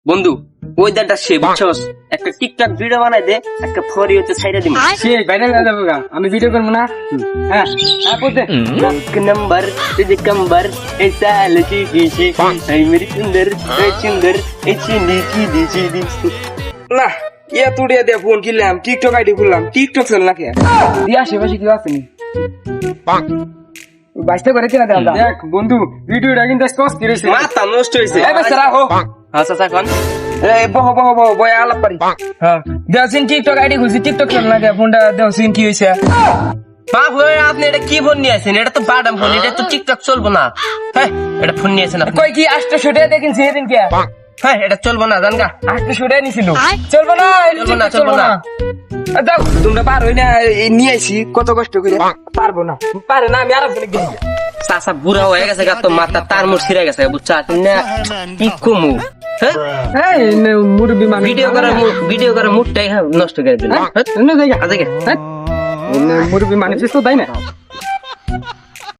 বন্ধু ওয়েদারটা সে বুঝছস একটা টিকটক ভিডিও বানাই দে একটা ফরি হচ্ছে ছাইরা দিমু সে ভাইরাল হয়ে যাবে গা। আমি ভিডিও করবো না। হ্যাঁ হ্যাঁ বলতে एक नंबर तुझे कंबर ऐसा लची कीची है मेरी सुंदर ऐ चिंदी दी না ইয়া তুড়িয়া দিয়ে ফোন কিনলাম টিকটক আইডি খুললাম টিকটক চল না কে দিয়া আশেপাশে কেউ আসেনি বাইশটা করে কিনা দেখ দেখ বন্ধু ভিডিওটা কিন্তু স্পষ্ট করেছে মাথা নষ্ট হইছে এই বেচারা হো আচ্ছা এখন এই বহ বয় আলাপ পারি হ্যাঁ দেওসিন টিকটক আইডি খুলছি টিকটক চল না কে ফোনটা দেওসিন কি হইছে বাপ হয়ে আপনি এটা কি ফোন নিয়ে আসেন এটা তো বাদাম ফোন এটা তো টিকটক চলবো না হ্যাঁ এটা ফোন নিয়ে আসেন আপনি কই কি 800 টাকা দেখেন সেদিন কে হ্যাঁ এটা চলবো না জানগা 800 টাকা নিছিল চলবো না চলবো না দাও তোমরা পার হই না নিয়ে আইছি কত কষ্ট করে পারবো না পারে না আমি আরেকজনে গেছি চাচা বুড়া হয়ে গেছে গা তো মাথা তার মুখ ছিঁড়ে গেছে বুঝছা না কি কমু হ্যাঁ এই মুরবি মানে ভিডিও করার মুডটাই নষ্ট করে দিল না জায়গা মুরবি মানে তো তাই না